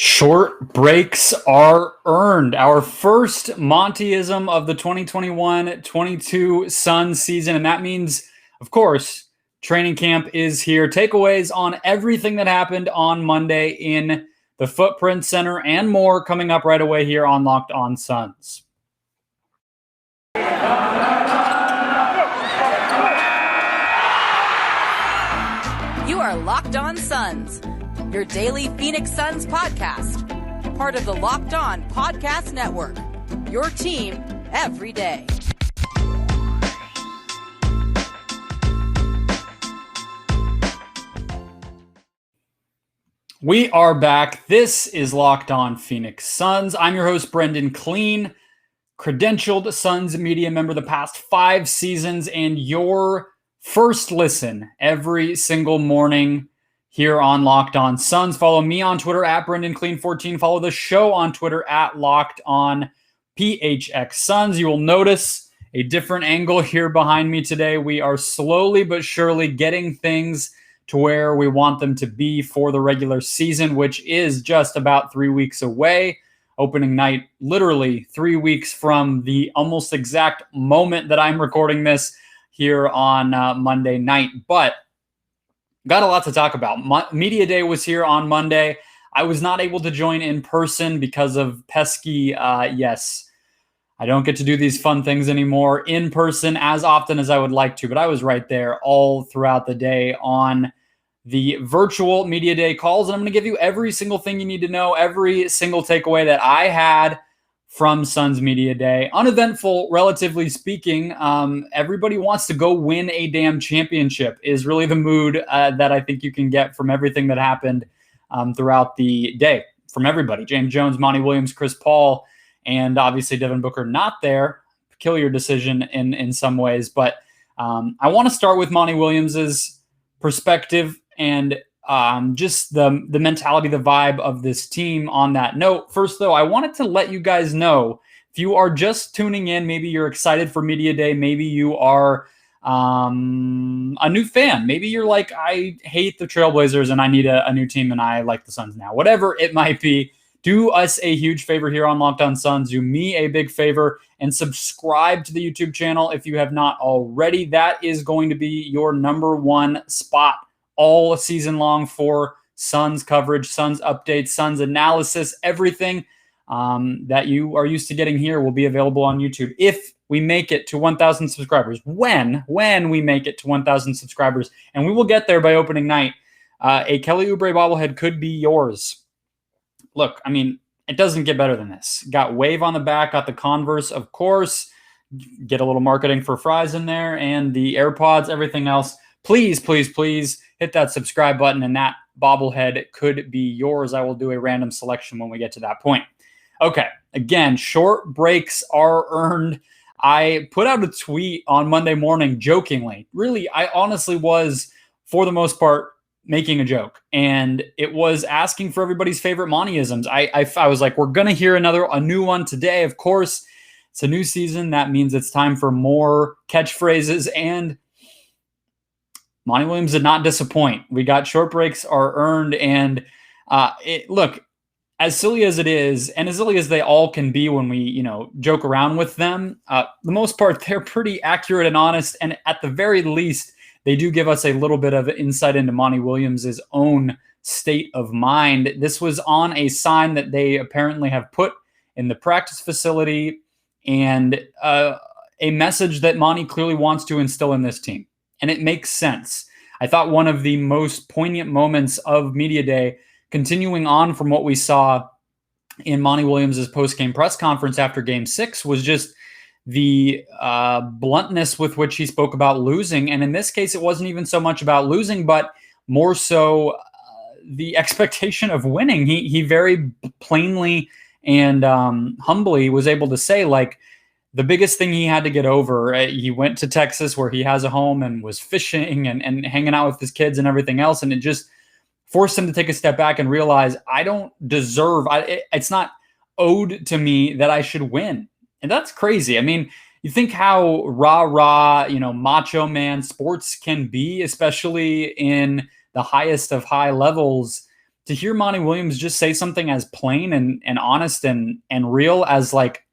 Short breaks are earned. Our first Monty-ism of the 2021-22 Suns season. And that means, of course, training camp is here. Takeaways on everything that happened on Monday in the Footprint Center and more coming up right away here on Locked On Suns. You are Locked On Suns, your daily Phoenix Suns podcast, part of the Locked On Podcast Network, your team every day. We are back. This is Locked On Phoenix Suns. I'm your host, Brendon Kleen, credentialed Suns media member the past 5 seasons, and your first listen every single morning here on Locked On Suns. Follow me on Twitter at Brendon Kleen14. Follow the show on Twitter at Locked On PHX Suns. You will notice a different angle here behind me today. We are slowly but surely getting things to where we want them to be for the regular season, which is just about 3 weeks away. Opening night, literally 3 weeks from the almost exact moment that I'm recording this here on Monday night. But got a lot to talk about. Media Day was here on Monday. I was not able to join in person because of pesky, yes, I don't get to do these fun things anymore in person as often as I would like to, but I was right there all throughout the day on the virtual Media Day calls, and I'm going to give you every single thing you need to know, every single takeaway that I had from Suns Media Day. Uneventful, relatively speaking. Everybody wants to go win a damn championship is really the mood that I think you can get from everything that happened throughout the day from everybody. James Jones, Monty Williams, Chris Paul, and obviously Devin Booker not there. Peculiar decision in some ways. But I want to start with Monty Williams's perspective and just the mentality, the vibe of this team on that note. First, though, I wanted to let you guys know, if you are just tuning in, maybe you're excited for Media Day, maybe you are a new fan, maybe you're like, I hate the Trailblazers and I need a new team and I like the Suns now. Whatever it might be, do us a huge favor here on Locked On Suns. Do me a big favor and subscribe to the YouTube channel if you have not already. That is going to be your number one spot all season long for Suns coverage, Suns updates, Suns analysis. Everything that you are used to getting here will be available on YouTube if we make it to 1,000 subscribers. When we make it to 1,000 subscribers, and we will get there by opening night, a Kelly Oubre bobblehead could be yours. Look, I mean, it doesn't get better than this. Got Wave on the back, got the Converse, of course. Get a little marketing for fries in there, and the AirPods, everything else. Please, please, please hit that subscribe button, and that bobblehead could be yours. I will do a random selection when we get to that point. Okay, again, short breaks are earned. I put out a tweet on Monday morning jokingly. Really, I honestly was, for the most part, making a joke, and it was asking for everybody's favorite Monty-isms. I was like, we're going to hear a new one today. Of course, it's a new season. That means it's time for more catchphrases, and Monty Williams did not disappoint. We got short breaks are earned, and look, as silly as it is, and as silly as they all can be when we, joke around with them, the most part, they're pretty accurate and honest, and at the very least, they do give us a little bit of insight into Monty Williams' own state of mind. This was on a sign that they apparently have put in the practice facility, and a message that Monty clearly wants to instill in this team. And it makes sense. I thought one of the most poignant moments of Media Day, continuing on from what we saw in Monty Williams' post-game press conference after Game 6, was just the bluntness with which he spoke about losing. And in this case, it wasn't even so much about losing, but more so the expectation of winning. He very plainly and humbly was able to say, like, the biggest thing he had to get over, he went to Texas where he has a home and was fishing and hanging out with his kids and everything else. And it just forced him to take a step back and realize, I don't deserve, it's not owed to me that I should win. And that's crazy. I mean, you think how rah-rah, macho man sports can be, especially in the highest of high levels. to hear Monty Williams just say something as plain and honest and real as like,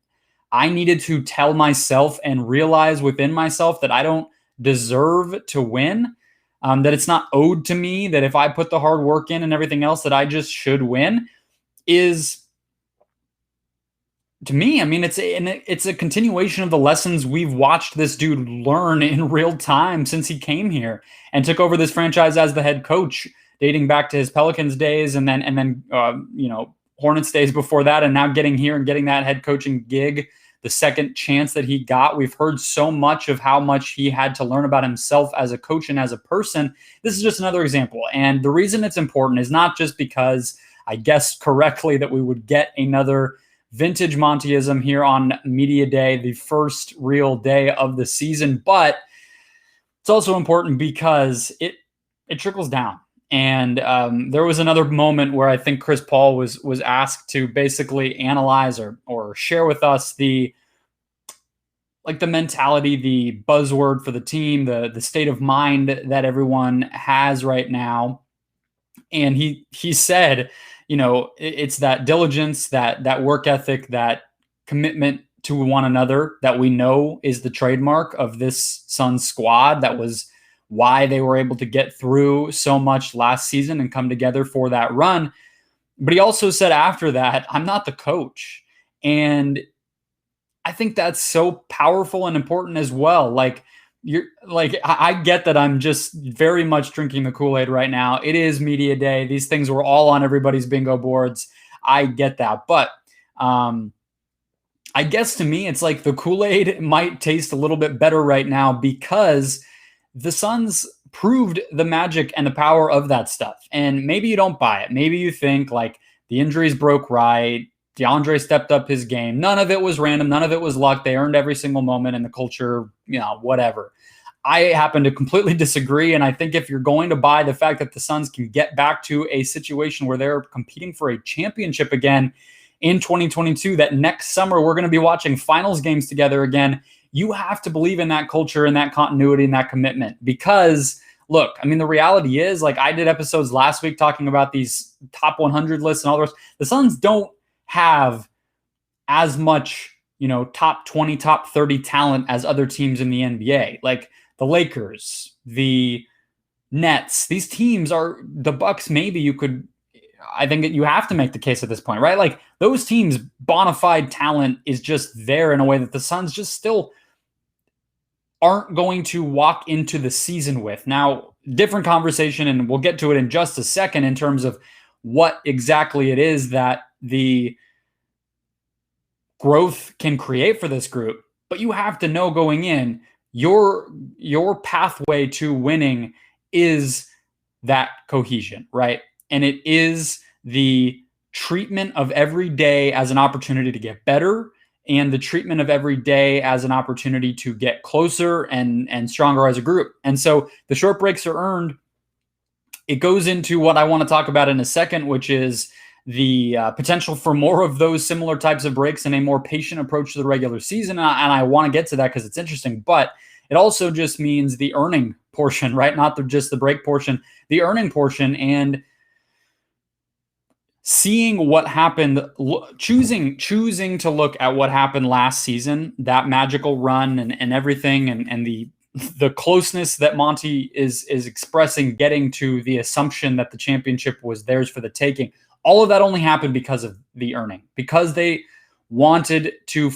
I needed to tell myself and realize within myself that I don't deserve to win, that it's not owed to me, that if I put the hard work in and everything else, that I just should win, is, to me, I mean, it's a continuation of the lessons we've watched this dude learn in real time since he came here and took over this franchise as the head coach, dating back to his Pelicans days and then Hornets days before that, and now getting here and getting that head coaching gig, the second chance that he got. We've heard so much of how much he had to learn about himself as a coach and as a person. This is just another example. And the reason it's important is not just because I guessed correctly that we would get another vintage Monty-ism here on Media Day, the first real day of the season, but it's also important because it trickles down. And there was another moment where I think Chris Paul was asked to basically analyze or share with us the mentality, the buzzword for the team, the state of mind that everyone has right now. And he said, it's that diligence, that work ethic, that commitment to one another that we know is the trademark of this Suns squad. That was why they were able to get through so much last season and come together for that run. But he also said after that, I'm not the coach. And I think that's so powerful and important as well. I get that I'm just very much drinking the Kool-Aid right now. It is media day. These things were all on everybody's bingo boards. I get that. But I guess to me, it's like the Kool-Aid might taste a little bit better right now because the Suns proved the magic and the power of that stuff. And maybe you don't buy it. Maybe you think like the injuries broke right. Deandre stepped up his game. None of it was random. None of it was luck. They earned every single moment in the culture, whatever. I happen to completely disagree. And I think if you're going to buy the fact that the Suns can get back to a situation where they're competing for a championship again in 2022, that next summer we're going to be watching finals games together again, you have to believe in that culture and that continuity and that commitment. Because look, I mean, the reality is, like, I did episodes last week talking about these top 100 lists and all the rest. The Suns don't have as much, top 20, top 30 talent as other teams in the NBA. Like the Lakers, the Nets, these teams are the Bucks. Maybe I think that you have to make the case at this point, right? Like those teams, bona fide talent is just there in a way that the Suns just still aren't going to walk into the season with. Now, different conversation, and we'll get to it in just a second in terms of what exactly it is that the growth can create for this group. But you have to know going in, your pathway to winning is that cohesion, right? And it is the treatment of every day as an opportunity to get better, and the treatment of every day as an opportunity to get closer and stronger as a group. And so the short breaks are earned. It goes into what I want to talk about in a second, which is the potential for more of those similar types of breaks and a more patient approach to the regular season. And I want to get to that because it's interesting, but it also just means the earning portion, right? Not just the break portion, the earning portion, and seeing what happened, choosing to look at what happened last season, that magical run and everything, and the closeness that Monty is expressing, getting to the assumption that the championship was theirs for the taking. All of that only happened because of the earning, because they wanted to,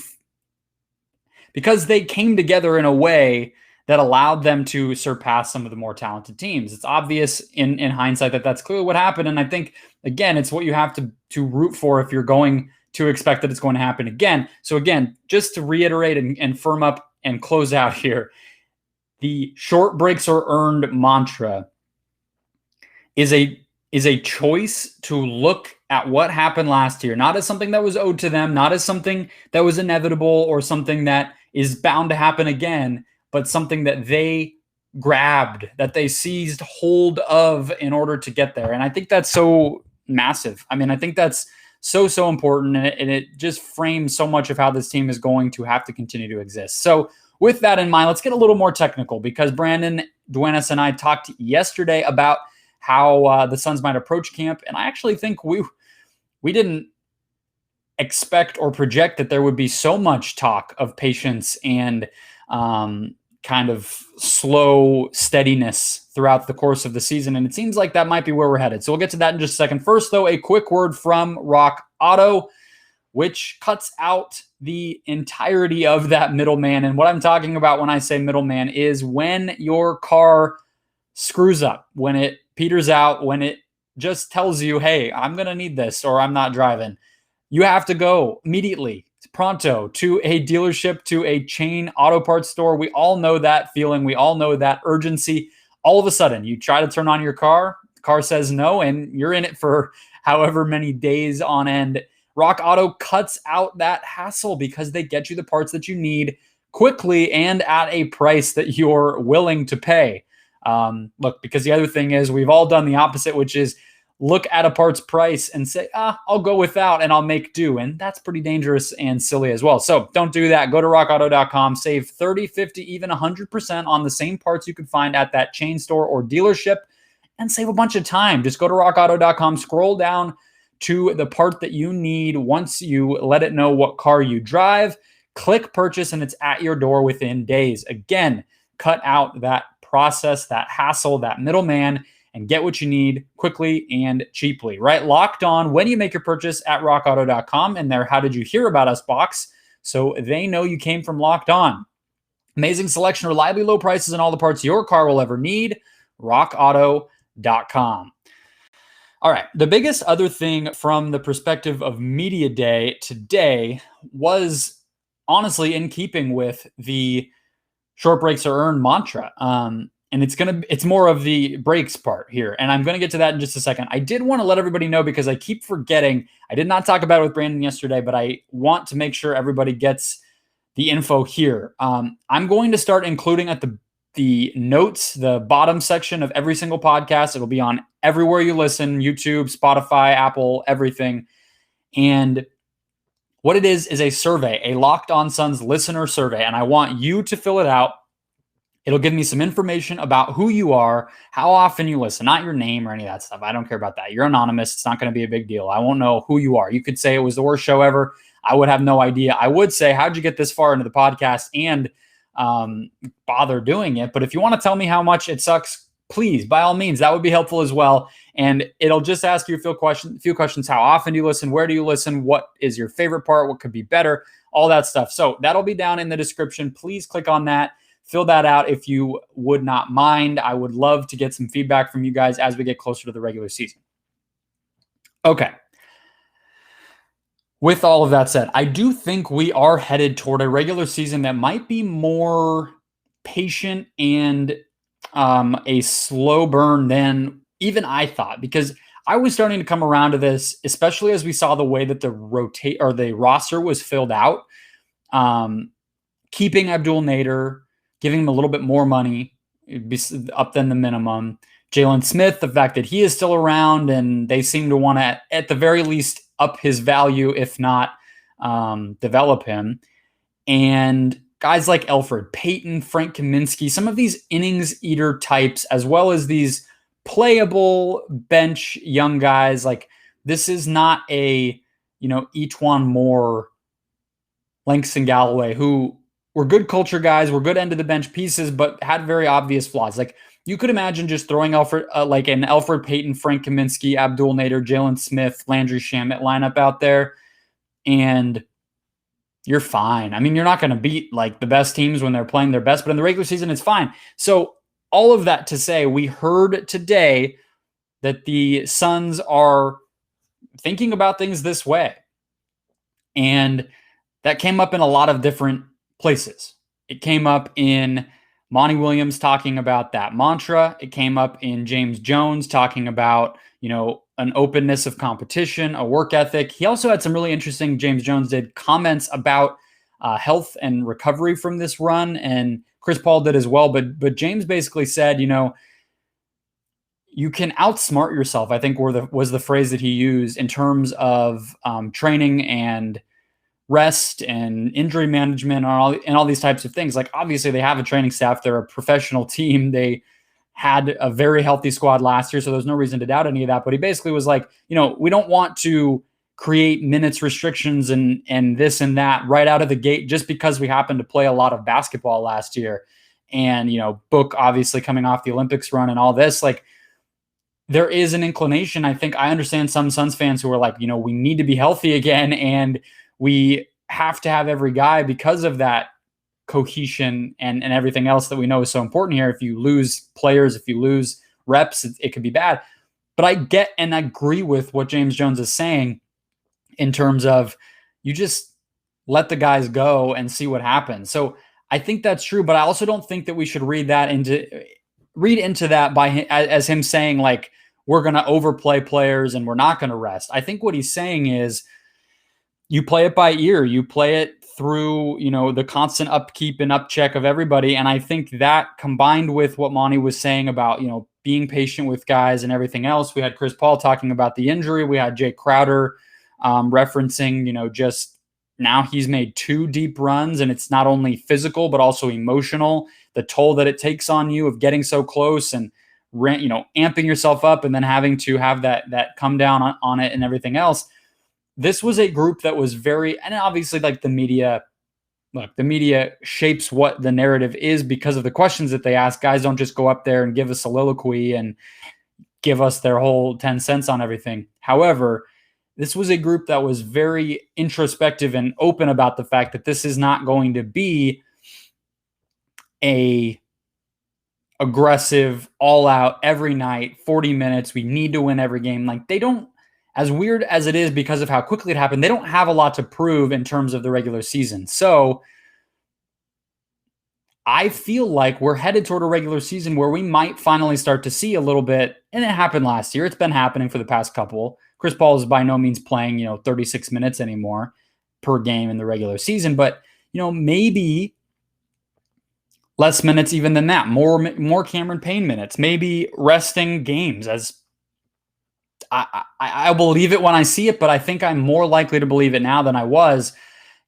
because they came together in a way that allowed them to surpass some of the more talented teams. It's obvious in hindsight that that's clearly what happened. And I think, again, it's what you have to root for if you're going to expect that it's going to happen again. So again, just to reiterate and firm up and close out here, the short breaks are earned mantra is a choice to look at what happened last year, not as something that was owed to them, not as something that was inevitable or something that is bound to happen again, but something that they grabbed, that they seized hold of in order to get there. And I think that's so massive. I mean, I think that's so important, and it just frames so much of how this team is going to have to continue to exist. So with that in mind, let's get a little more technical, because Brandon, Duenas, and I talked yesterday about how the Suns might approach camp. And I actually think we didn't expect or project that there would be so much talk of patience and kind of slow steadiness throughout the course of the season. And it seems like that might be where we're headed. So we'll get to that in just a second. First, though, a quick word from Rock Auto, which cuts out the entirety of that middleman. And what I'm talking about when I say middleman is when your car screws up, when it peters out, when it just tells you, hey, I'm going to need this or I'm not driving. You have to go immediately, pronto, to a dealership, to a chain auto parts store. We all know that feeling. We all know that urgency. All of a sudden, you try to turn on your car, the car says no, and you're in it for however many days on end. Rock Auto cuts out that hassle because they get you the parts that you need quickly and at a price that you're willing to pay. Look, because the other thing is we've all done the opposite, which is look at a part's price and say, I'll go without and I'll make do. And that's pretty dangerous and silly as well. So don't do that. Go to rockauto.com, save 30, 50, even 100% on the same parts you could find at that chain store or dealership and save a bunch of time. Just go to rockauto.com, scroll down to the part that you need. Once you let it know what car you drive, click purchase and it's at your door within days. Again, cut out that process, that hassle, that middleman, and get what you need quickly and cheaply, right? Locked On when you make your purchase at rockauto.com and their How Did You Hear About Us box, so they know you came from Locked On. Amazing selection, reliably low prices, and all the parts your car will ever need. rockauto.com. All right, the biggest other thing from the perspective of Media Day today was honestly in keeping with the short breaks are earned mantra. And it's more of the breaks part here. And I'm going to get to that in just a second. I did want to let everybody know because I keep forgetting. I did not talk about it with Brandon yesterday, but I want to make sure everybody gets the info here. I'm going to start including at the notes, the bottom section of every single podcast. It'll be on everywhere you listen, YouTube, Spotify, Apple, everything. And what it is a survey, a Locked On Suns listener survey. And I want you to fill it out. It'll give me some information about who you are, how often you listen, not your name or any of that stuff. I don't care about that. You're anonymous. It's not going to be a big deal. I won't know who you are. You could say it was the worst show ever. I would have no idea. I would say, how'd you get this far into the podcast and bother doing it? But if you want to tell me how much it sucks, please, by all means, that would be helpful as well. And it'll just ask you a few questions. How often do you listen? Where do you listen? What is your favorite part? What could be better? All that stuff. So that'll be down in the description. Please click on that. Fill that out if you would not mind. I would love to get some feedback from you guys as we get closer to the regular season. Okay. With all of that said, I do think we are headed toward a regular season that might be more patient and a slow burn than even I thought, because I was starting to come around to this, especially as we saw the way that the roster was filled out. Keeping Abdul Nader, giving him a little bit more money, up than the minimum. Jalen Smith, the fact that he is still around and they seem to want to, at the very least, up his value, if not develop him. And guys like Elfrid Payton, Frank Kaminsky, some of these innings eater types, as well as these playable bench young guys. Like, this is not a, Etuan Moore, Langston Galloway, who were good culture guys, were good end of the bench pieces, but had very obvious flaws. Like, you could imagine just throwing like an Elfrid Payton, Frank Kaminsky, Abdul Nader, Jalen Smith, Landry Shamet lineup out there, and you're fine. I mean, you're not going to beat like the best teams when they're playing their best, but in the regular season, it's fine. So all of that to say, we heard today that the Suns are thinking about things this way. And that came up in a lot of different places. It came up in Monty Williams talking about that mantra. It came up in James Jones talking about, an openness of competition, a work ethic. He also had some really interesting, James Jones did, comments about health and recovery from this run, and Chris Paul did as well. But James basically said, you can outsmart yourself, I think was the phrase that he used in terms of training and rest and injury management and all these types of things. Like, obviously they have a training staff. They're a professional team. They had a very healthy squad last year, so there's no reason to doubt any of that. But he basically was like, we don't want to create minutes restrictions and this and that right out of the gate just because we happened to play a lot of basketball last year. And, Book obviously coming off the Olympics run and all this, like there is an inclination. I think I understand some Suns fans who are like, we need to be healthy again. And we have to have every guy because of that cohesion and everything else that we know is so important here. If you lose players, if you lose reps, it could be bad. But I get and agree with what James Jones is saying in terms of you just let the guys go and see what happens. So I think that's true, but I also don't think that we should read into that as him saying like we're going to overplay players and we're not going to rest. I think what he's saying is you play it by ear, you play it through, the constant upkeep and upcheck of everybody. And I think that combined with what Monty was saying about, being patient with guys and everything else. We had Chris Paul talking about the injury. We had Jay Crowder referencing, just now he's made 2 deep runs, and it's not only physical, but also emotional, the toll that it takes on you of getting so close and, amping yourself up and then having to have that come down on it and everything else. This was a group that was and obviously like the media shapes what the narrative is because of the questions that they ask. Guys don't just go up there and give a soliloquy and give us their whole 10 cents on everything. However, this was a group that was very introspective and open about the fact that this is not going to be a aggressive, all out every night, 40 minutes. We need to win every game. Like they don't, as weird as it is because of how quickly it happened, they don't have a lot to prove in terms of the regular season. So I feel like we're headed toward a regular season where we might finally start to see a little bit, and it happened last year. It's been happening for the past couple. Chris Paul is by no means playing, 36 minutes anymore per game in the regular season, but, maybe less minutes even than that, more Cameron Payne minutes, maybe resting games. As I believe it when I see it, but I think I'm more likely to believe it now than I was.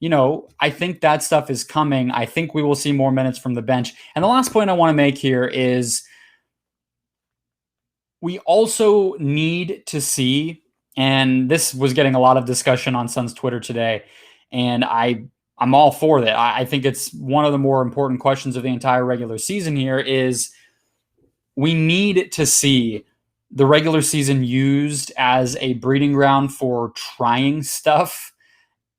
I think that stuff is coming. I think we will see more minutes from the bench. And the last point I want to make here is we also need to see, and this was getting a lot of discussion on Suns Twitter today, and I'm all for that. I think it's one of the more important questions of the entire regular season here is we need to see the regular season used as a breeding ground for trying stuff.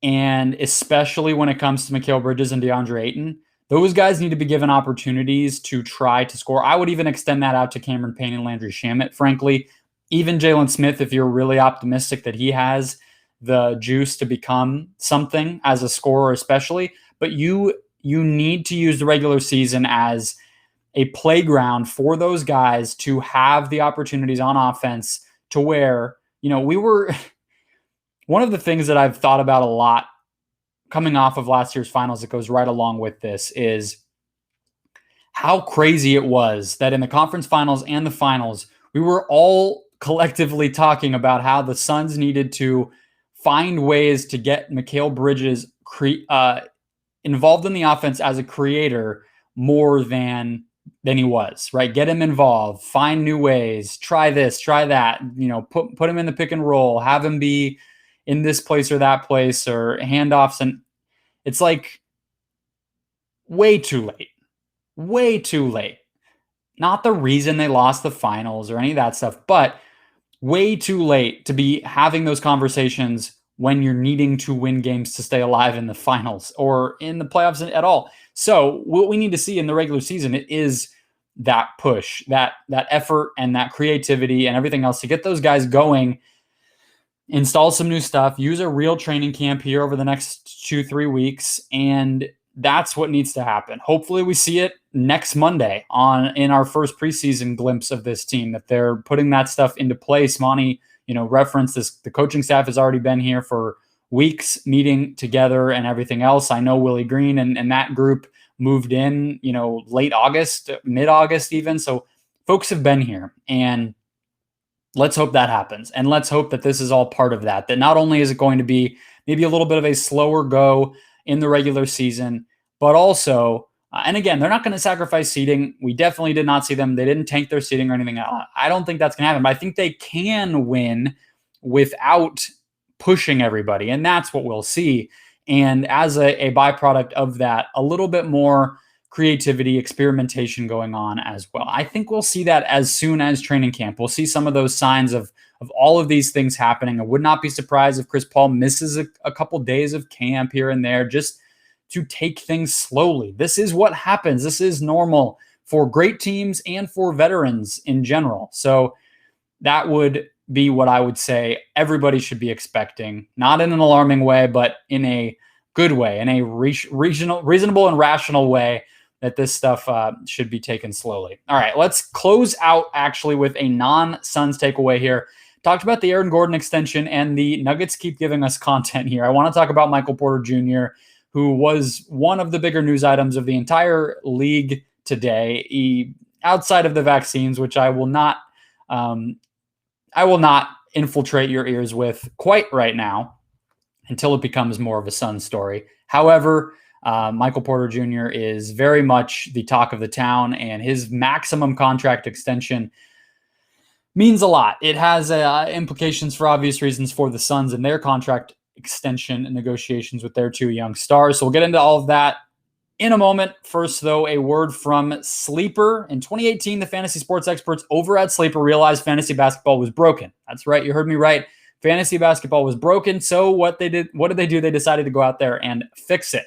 And especially when it comes to Mikal Bridges and Deandre Ayton, those guys need to be given opportunities to try to score. I would even extend that out to Cameron Payne and Landry Shamet, frankly. Even Jalen Smith, if you're really optimistic that he has the juice to become something as a scorer especially. But you need to use the regular season as a playground for those guys to have the opportunities on offense to where, we were one of the things that I've thought about a lot coming off of last year's finals that goes right along with this is how crazy it was that in the conference finals and the finals, we were all collectively talking about how the Suns needed to find ways to get Mikal Bridges involved in the offense as a creator more than he was, right? Get him involved, find new ways, try this, try that, put him in the pick and roll, have him be in this place or that place or handoffs. And it's like way too late. Not the reason they lost the finals or any of that stuff, but way too late to be having those conversations when you're needing to win games to stay alive in the finals or in the playoffs at all. So what we need to see in the regular season is that push, that effort and that creativity and everything else to get those guys going, install some new stuff, use a real training camp here over the next 2-3 weeks. And that's what needs to happen. Hopefully we see it next Monday in our first preseason glimpse of this team, that they're putting that stuff into place. Monty, referenced this. The coaching staff has already been here for weeks meeting together and everything else. I know Willie Green and that group moved in, late August, mid-August even. So folks have been here, and let's hope that happens. And let's hope that this is all part of that not only is it going to be maybe a little bit of a slower go in the regular season, but also And again, they're not going to sacrifice seeding. We definitely did not see them. They didn't tank their seeding or anything else. I don't think that's going to happen, but I think they can win without pushing everybody, and that's what we'll see. And as a byproduct of that, a little bit more creativity, experimentation going on as well. I think we'll see that as soon as training camp. We'll see some of those signs of all of these things happening. I would not be surprised if Chris Paul misses a couple days of camp here and there just to take things slowly. This is what happens. This is normal for great teams and for veterans in general. So that would be what I would say everybody should be expecting, not in an alarming way, but in a good way, in a reasonable and rational way, that this stuff should be taken slowly. All right, let's close out actually with a non-Suns takeaway here. Talked about the Aaron Gordon extension, and the Nuggets keep giving us content here. I want to talk about Michael Porter Jr., who was one of the bigger news items of the entire league today, outside of the vaccines, which I will not infiltrate your ears with quite right now until it becomes more of a Sun story. However, Michael Porter Jr. is very much the talk of the town, and his maximum contract extension means a lot. It has implications for obvious reasons for the Suns and their contract extension negotiations with their two young stars. So we'll get into all of that in a moment. First, though, a word from Sleeper. In 2018, the fantasy sports experts over at Sleeper realized fantasy basketball was broken. That's right. You heard me right. Fantasy basketball was broken. So what did they do? They decided to go out there and fix it.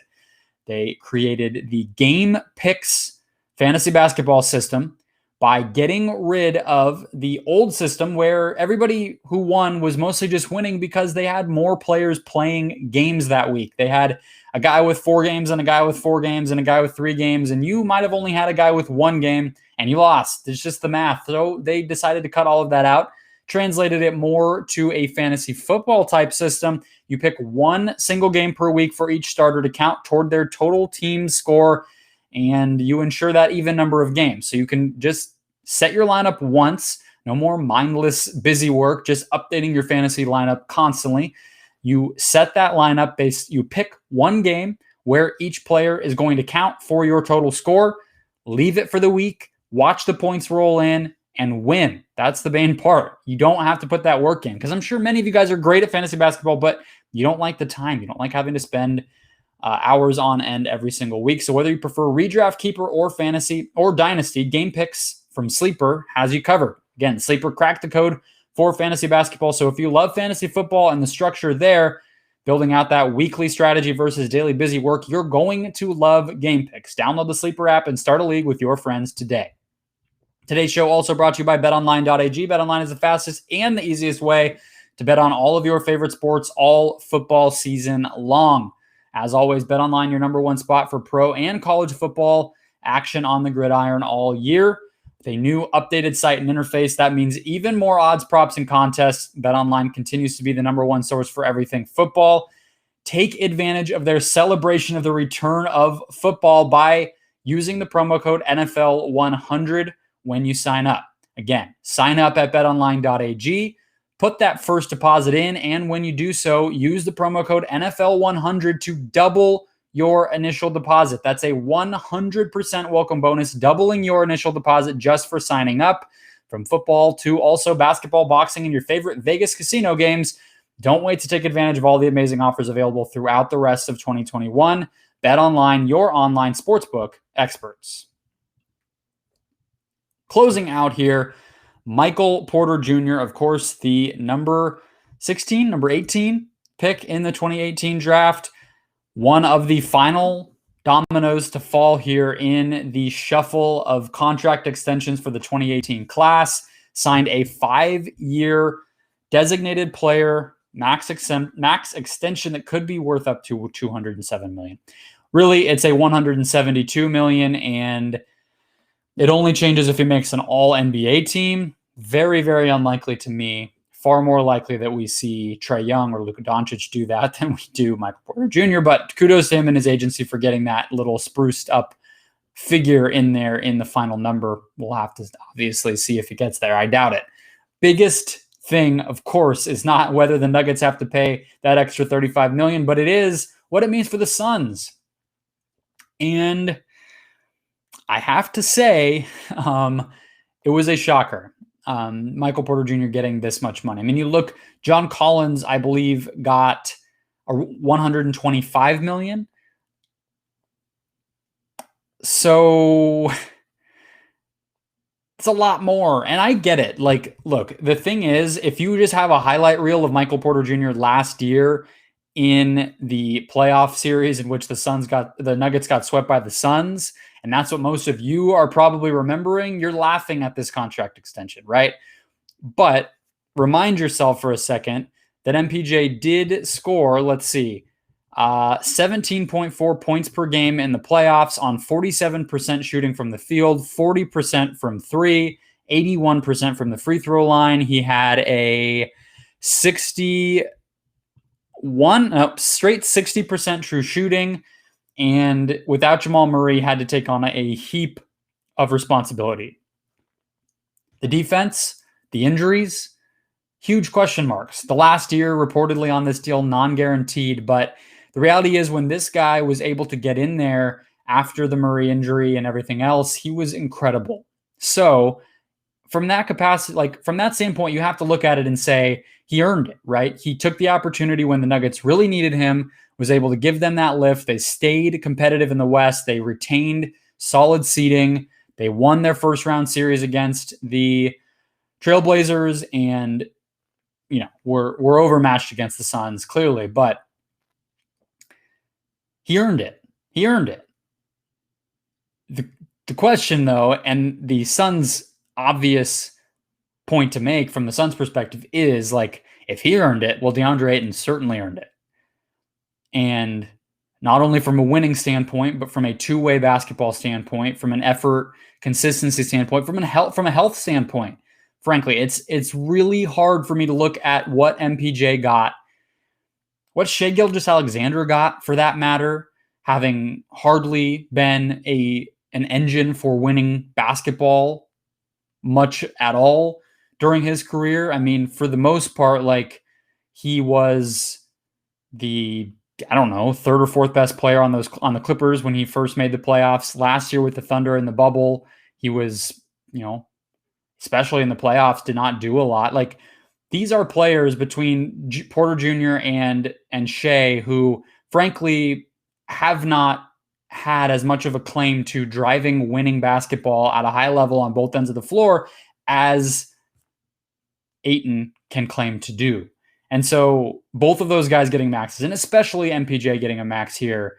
They created the Game Picks fantasy basketball system by getting rid of the old system where everybody who won was mostly just winning because they had more players playing games that week. They had a guy with 4 games and a guy with 4 games and a guy with 3 games, and you might have only had a guy with 1 game and you lost. It's just the math. So they decided to cut all of that out, translated it more to a fantasy football type system. You pick 1 single game per week for each starter to count toward their total team score, and you ensure that even number of games. So you can just set your lineup once, no more mindless busy work, just updating your fantasy lineup constantly. You set that lineup you pick 1 game where each player is going to count for your total score, leave it for the week, watch the points roll in, and win. That's the main part. You don't have to put that work in, because I'm sure many of you guys are great at fantasy basketball, but you don't like the time. You don't like having to spend hours on end every single week. So whether you prefer redraft, keeper, or fantasy, or dynasty, Game Picks from Sleeper has you covered. Again, Sleeper cracked the code for fantasy basketball. So if you love fantasy football and the structure there, building out that weekly strategy versus daily busy work, you're going to love Game Picks. Download the Sleeper app and start a league with your friends today. Today's show also brought to you by BetOnline.ag. BetOnline is the fastest and the easiest way to bet on all of your favorite sports all football season long. As always, BetOnline, your number one spot for pro and college football action on the gridiron all year. With a new updated site and interface, that means even more odds, props, and contests. BetOnline continues to be the number one source for everything football. Take advantage of their celebration of the return of football by using the promo code NFL100 when you sign up. Again, sign up at betonline.ag, put that first deposit in, and when you do so, use the promo code NFL100 to double your initial deposit. That's a 100% welcome bonus, doubling your initial deposit just for signing up. From football to also basketball, boxing, and your favorite Vegas casino games. Don't wait to take advantage of all the amazing offers available throughout the rest of 2021. BetOnline, your online sportsbook experts. Closing out here, Michael Porter Jr., of course, the number 18 pick in the 2018 draft. One of the final dominoes to fall here in the shuffle of contract extensions for the 2018 class. Signed a 5-year designated player max extension that could be worth up to $207 million. Really, it's a $172 million, and it only changes if he makes an all-NBA team. Very, very unlikely to me. Far more likely that we see Trae Young or Luka Doncic do that than we do Michael Porter Jr. But kudos to him and his agency for getting that little spruced up figure in there in the final number. We'll have to obviously see if he gets there. I doubt it. Biggest thing, of course, is not whether the Nuggets have to pay that extra $35 million, but it is what it means for the Suns. And I have to say, it was a shocker. Michael Porter Jr. getting this much money. I mean, you look, John Collins, I believe, got a $125 million. So it's a lot more. And I get it. Like, look, the thing is, if you just have a highlight reel of Michael Porter Jr. last year in the playoff series in which the Nuggets got swept by the Suns, and that's what most of you are probably remembering, you're laughing at this contract extension, right? But remind yourself for a second that MPJ did score, let's see, 17.4 points per game in the playoffs on 47% shooting from the field, 40% from three, 81% from the free throw line. He had a straight 60% true shooting, and without Jamal Murray, had to take on a heap of responsibility. The defense, the injuries, huge question marks. The last year, reportedly on this deal, non-guaranteed, but the reality is when this guy was able to get in there after the Murray injury and everything else, he was incredible. So from that capacity, like from that standpoint, you have to look at it and say he earned it, right? He took the opportunity when the Nuggets really needed him, was able to give them that lift. They stayed competitive in the West. They retained solid seeding. They won their first round series against the Trailblazers and, you know, were overmatched against the Suns clearly, but he earned it. He earned it. The question, though, and the Suns' obvious point to make from the Suns' perspective is, like, if he earned it, well, Deandre Ayton certainly earned it. And not only from a winning standpoint, but from a two-way basketball standpoint, from an effort, consistency standpoint, from a health standpoint. Frankly, it's really hard for me to look at what MPJ got, what Shai Gilgeous-Alexander got, for that matter, having hardly been an engine for winning basketball much at all during his career. I mean, for the most part, like, he was the, I don't know, third or fourth best player on the Clippers when he first made the playoffs. Last year with the Thunder in the bubble, he was, you know, especially in the playoffs, did not do a lot. Like, these are players between Porter Jr. and Shai who, frankly, have not had as much of a claim to driving winning basketball at a high level on both ends of the floor as Ayton can claim to do. And so both of those guys getting maxes, and especially MPJ getting a max here,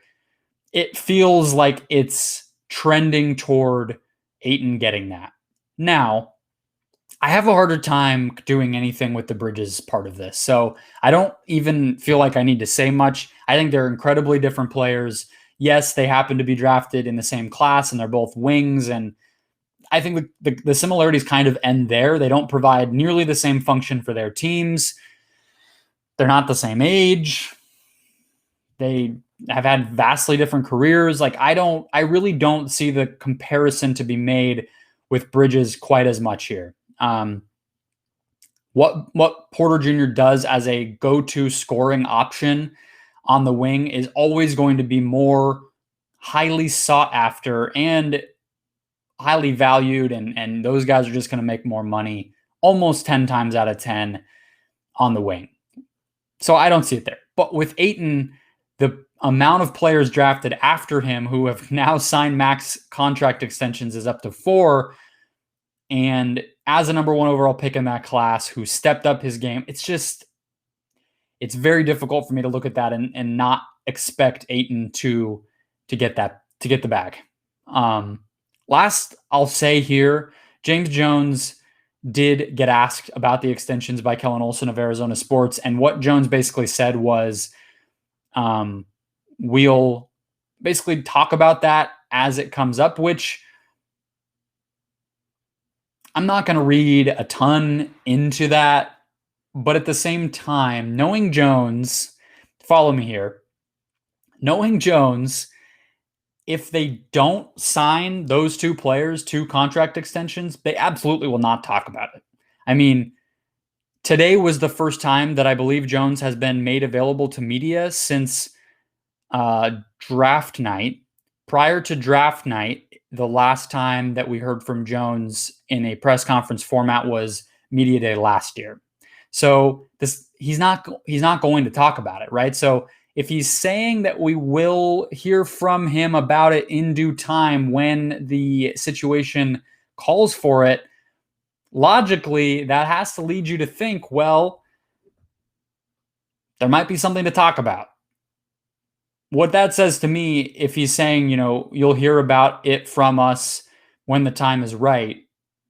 it feels like it's trending toward Ayton getting that. Now, I have a harder time doing anything with the Bridges part of this. So I don't even feel like I need to say much. I think they're incredibly different players. Yes, they happen to be drafted in the same class and they're both wings. And I think the similarities kind of end there. They don't provide nearly the same function for their teams. They're not the same age. They have had vastly different careers. Like, I really don't see the comparison to be made with Bridges quite as much here. What Porter Jr. does as a go-to scoring option on the wing is always going to be more highly sought after and highly valued, and those guys are just going to make more money almost 10 times out of 10 on the wing. So I don't see it there. But with Ayton, the amount of players drafted after him who have now signed max contract extensions is up to 4. And as a number 1 overall pick in that class who stepped up his game, it's very difficult for me to look at that and not expect Ayton to get the bag. Last I'll say here, James Jones did get asked about the extensions by Kellen Olson of Arizona Sports. And what Jones basically said was, we'll basically talk about that as it comes up, which I'm not going to read a ton into that. But at the same time, knowing Jones, follow me here, knowing Jones, if they don't sign those two players to contract extensions, they absolutely will not talk about it. I mean, today was the first time that I believe Jones has been made available to media since draft night. prior to draft night, the last time that we heard from Jones in a press conference format was media day last year. So he's not going to talk about it, right? So if he's saying that we will hear from him about it in due time when the situation calls for it, logically, that has to lead you to think, well, there might be something to talk about. What that says to me, if he's saying, you'll hear about it from us when the time is right,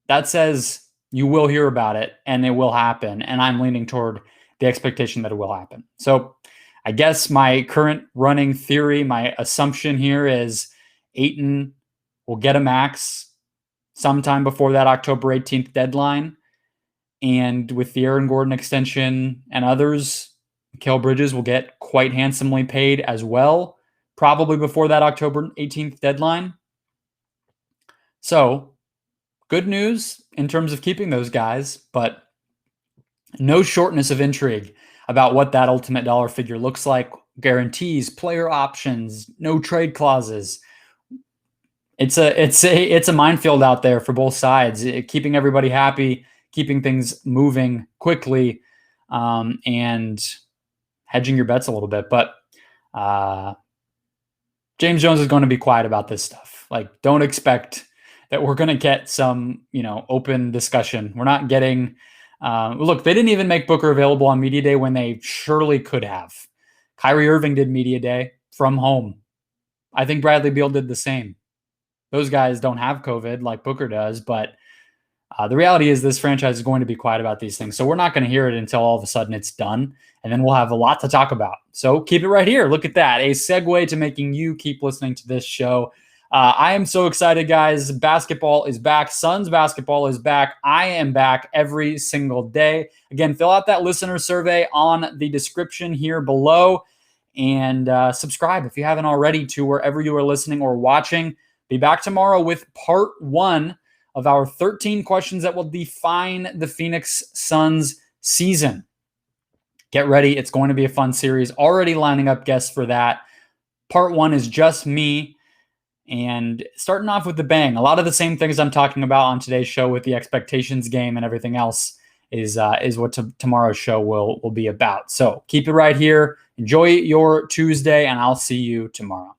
that says you will hear about it and it will happen. And I'm leaning toward the expectation that it will happen. So I guess my current running theory, my assumption here is Ayton will get a max sometime before that October 18th deadline. And with the Aaron Gordon extension and others, Mikal Bridges will get quite handsomely paid as well, probably before that October 18th deadline. So, good news in terms of keeping those guys, but no shortness of intrigue about what that ultimate dollar figure looks like. Guarantees, player options, no trade clauses. It's a minefield out there for both sides, keeping everybody happy, keeping things moving quickly, and hedging your bets a little bit. But James Jones is going to be quiet about this stuff. Like, don't expect that we're going to get some, open discussion. We're not getting, look, they didn't even make Booker available on media day when they surely could have. Kyrie Irving did media day from home. I think Bradley Beal did the same. Those guys don't have COVID like Booker does, but the reality is this franchise is going to be quiet about these things. So we're not going to hear it until all of a sudden it's done. And then we'll have a lot to talk about. So keep it right here. Look at that. A segue to making you keep listening to this show. I am so excited, guys. Basketball is back. Suns basketball is back. I am back every single day. Again, fill out that listener survey on the description here below. And subscribe if you haven't already to wherever you are listening or watching. Be back tomorrow with part 1 of our 13 questions that will define the Phoenix Suns season. Get ready. It's going to be a fun series. Already lining up guests for that. Part 1 is just me and starting off with the bang. A lot of the same things I'm talking about on today's show with the expectations game and everything else is what tomorrow's show will be about. So keep it right here. Enjoy your Tuesday, and I'll see you tomorrow.